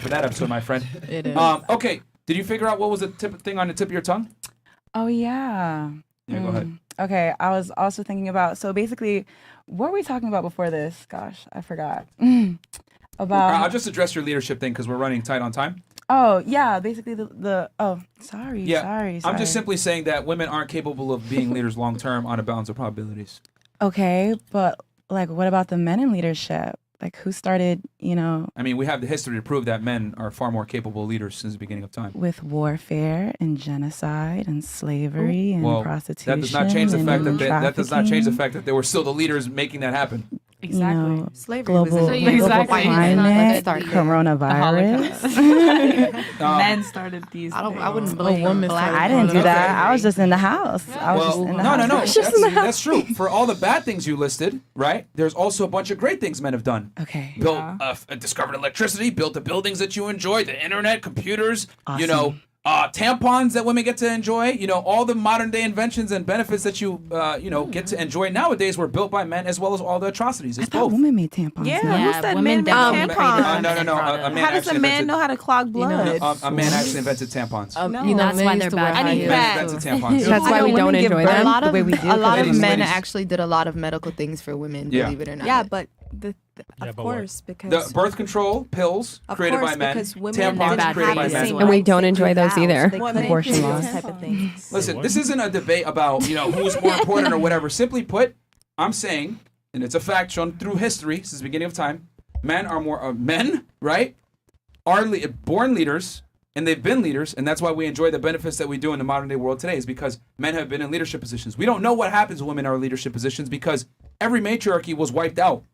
for that episode, my friend. It is. Okay, did you figure out what was the thing on the tip of your tongue? Oh, yeah. Yeah, go ahead. Okay, I was also thinking about, so basically, what were we talking about before this? Gosh, I forgot. I'll just address your leadership thing because we're running tight on time. Oh, yeah, basically sorry. I'm just simply saying that women aren't capable of being leaders long term on a balance of probabilities. Okay, but like, what about the men in leadership? Like, who started, I mean, we have the history to prove that men are far more capable leaders since the beginning of time. with warfare and genocide and slavery and prostitution? That does not change the fact and that they were still the leaders making that happen. Exactly. Slavery global, was global climate, coronavirus. Men started these. I wouldn't things. blame women black started I didn't do Okay. that. I was just in the house. That's true. For all the bad things you listed, right? There's also a bunch of great things men have done. Okay. Built, discovered electricity, built the buildings that you enjoy, the internet, computers, Awesome. Tampons that women get to enjoy, all the modern day inventions and benefits that you, get to enjoy nowadays were built by men as well as all the atrocities. I It's thought both. women made tampons. Yeah, no? who said men make definitely tampons? No. A man How does a actually man invented- know how to clog blood? A man actually invented tampons. No. That's why men they're used to wear bad. I high need heels. Men facts. invented tampons. That's why we don't enjoy birth them. A lot the of way we do. a lot of Ladies, men ladies. actually did a lot of medical things for women. Yeah. Believe it or not. Yeah, but Yeah, of but course, The because birth control pills of created course, by men, because women tampons bad created by babies men. as well. And we don't enjoy those either. Abortion laws. type of things. Listen, this isn't a debate about who's more important or whatever. Simply put, I'm saying, and it's a fact shown through history since the beginning of time, men are more men, right? Are born leaders, and they've been leaders, and that's why we enjoy the benefits that we do in the modern day world today. Is because men have been in leadership positions. We don't know what happens when women are in leadership positions because every matriarchy was wiped out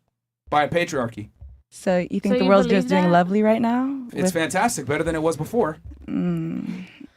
by a patriarchy. So you think So the you world's believe just doing that? lovely right now? It's fantastic, better than it was before.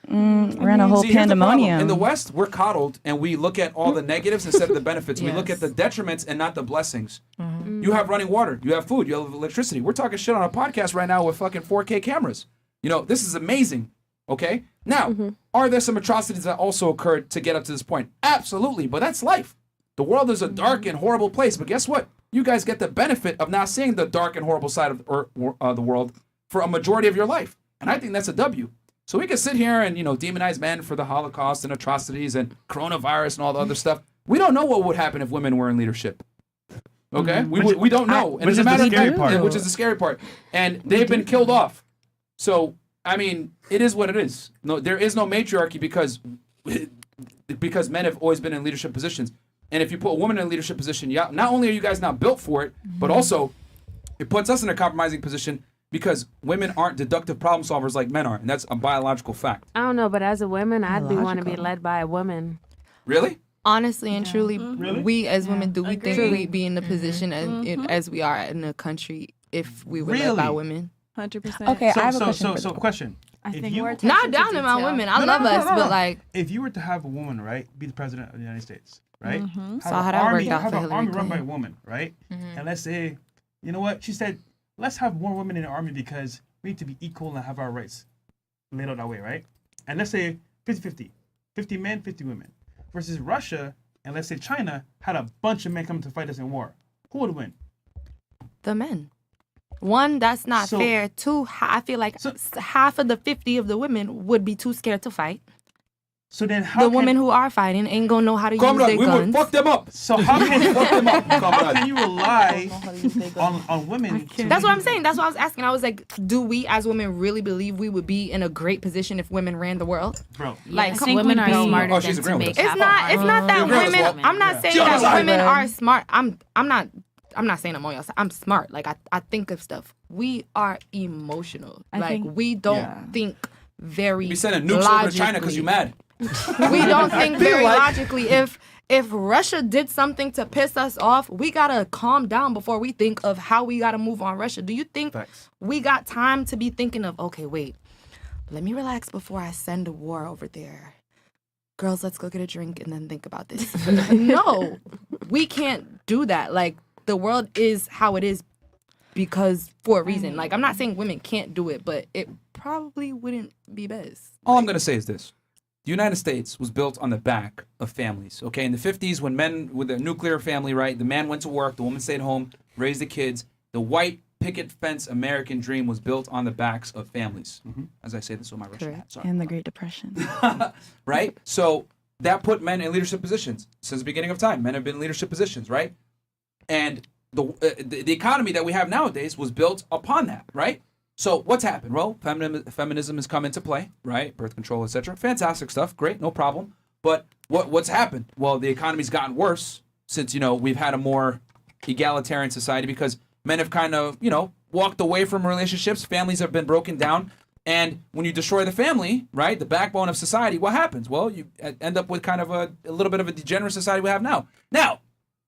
We're in a whole See, here's the problem. pandemonium. In the West, we're coddled, and we look at all the negatives instead of the benefits. We look at the detriments and not the blessings. You have running water, you have food, you have electricity. We're talking shit on a podcast right now with fucking 4K cameras. This is amazing. Okay? Now, are there some atrocities that also occurred to get up to this point? Absolutely, but that's life. The world is a dark and horrible place, but guess what? You guys get the benefit of not seeing the dark and horrible side of the world for a majority of your life. And I think that's a W. So we can sit here and, demonize men for the Holocaust and atrocities and coronavirus and all the other stuff. We don't know what would happen if women were in leadership. Okay? We don't know. And which it's a is the matter of scary fact, part. which is the scary part. And they've been killed off. So, I mean, it is what it is. No, there is no matriarchy because men have always been in leadership positions. And if you put a woman in a leadership position, not only are you guys not built for it, but also it puts us in a compromising position because women aren't deductive problem solvers like men are. And that's a biological fact. I don't know, but as a woman, I'd be want to be Biological. led by a woman. Really? Honestly and truly, Really? we as women do we think Agree. we'd be in the position as we are in the country if we were led by Really? women. 100%. Okay, I have a So, question. for so the- question. I If think you- we're Not attention down to in my detail. women. I love us, but like If you were to have a woman, right, be the president of the United States, right? Saw how that worked out have for an Hillary army run by a Clinton. woman, right? And let's say, you know what? She said, let's have more women in the army because we need to be equal and have our rights laid out that way, right? And let's say 50-50. 50 men, 50 women. Versus Russia and let's say China had a bunch of men come to fight us in war. Who would win? the men. One, that's not So- fair. Two, I feel like half of the 50 of the women would be too scared to fight. So then how The can, women who are fighting ain't gonna know how to use Comrade, their we guns. would fuck them up. So how can Fuck them up, how comrade. can you rely on women? to That's what I'm saying. That's what I was asking. I was like, do we as women really believe we would be in a great position if women ran the world? Bro, Like, Yes, come- women are we'd be- smarter Oh, she's than to agreeing with make us. It's not. It's not that You're women. agreeing with us, I'm not yeah. saying She on that our side, women man. are smart. I'm not saying I'm on your side. I'm smart. Like I think of stuff. We are emotional. I like think- we don't yeah. think very. Be sending nukes over to China because logically. you mad. We don't think very logically. If Russia did something to piss us off, we gotta calm down before we think of how we gotta move on Russia. Do you think Facts. we got time to be thinking of, okay, wait, let me relax before I send a war over there? Girls, let's go get a drink and then think about this. No, we can't do that. Like, the world is how it is because for a reason. Like, I'm not saying women can't do it, but it probably wouldn't be best. All I'm going to say is this. The United States was built on the back of families, okay? In the 50s, when men with a nuclear family, right, the man went to work, the woman stayed home, raised the kids, the white picket fence American dream was built on the backs of families. As I say this with my Russian hat. Sorry. And the Great Depression. Right? So that put men in leadership positions since the beginning of time. Men have been in leadership positions, right? And the economy that we have nowadays was built upon that, right? So what's happened? Well, feminism has come into play, right? Birth control, etc. Fantastic stuff. Great, no problem. But what's happened? Well, the economy's gotten worse since, we've had a more egalitarian society because men have kind of, walked away from relationships. Families have been broken down. And when you destroy the family, right, the backbone of society, what happens? Well, you end up with kind of a little bit of a degenerate society we have now. Now,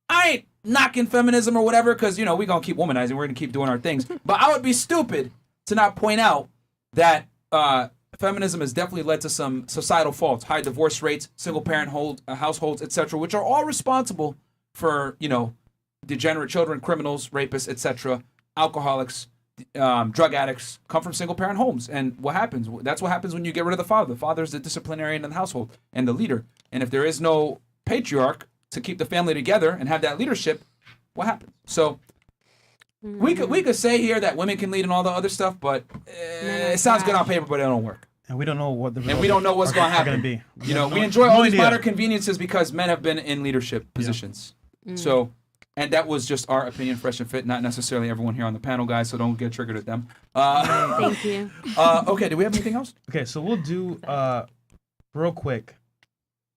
I ain't knocking feminism or whatever because, we're going to keep womanizing. We're going to keep doing our things. But I would be stupid to not point out that feminism has definitely led to some societal faults, high divorce rates, single-parent households, etc., which are all responsible for, degenerate children, criminals, rapists, etc., alcoholics, drug addicts come from single-parent homes. And what happens? That's what happens when you get rid of the father. The father is the disciplinarian in the household and the leader. And if there is no patriarch to keep the family together and have that leadership, what happens? So we could say here that women can lead and all the other stuff, but it sounds good on paper, but it don't work. And we don't know what the and we don't know what's going to happen. Be. We enjoy all these minor conveniences because men have been in leadership positions. So, and that was just our opinion, Fresh and Fit, not necessarily everyone here on the panel, guys. So don't get triggered at them. Thank you. Okay, do we have anything else? Okay, so we'll do real quick.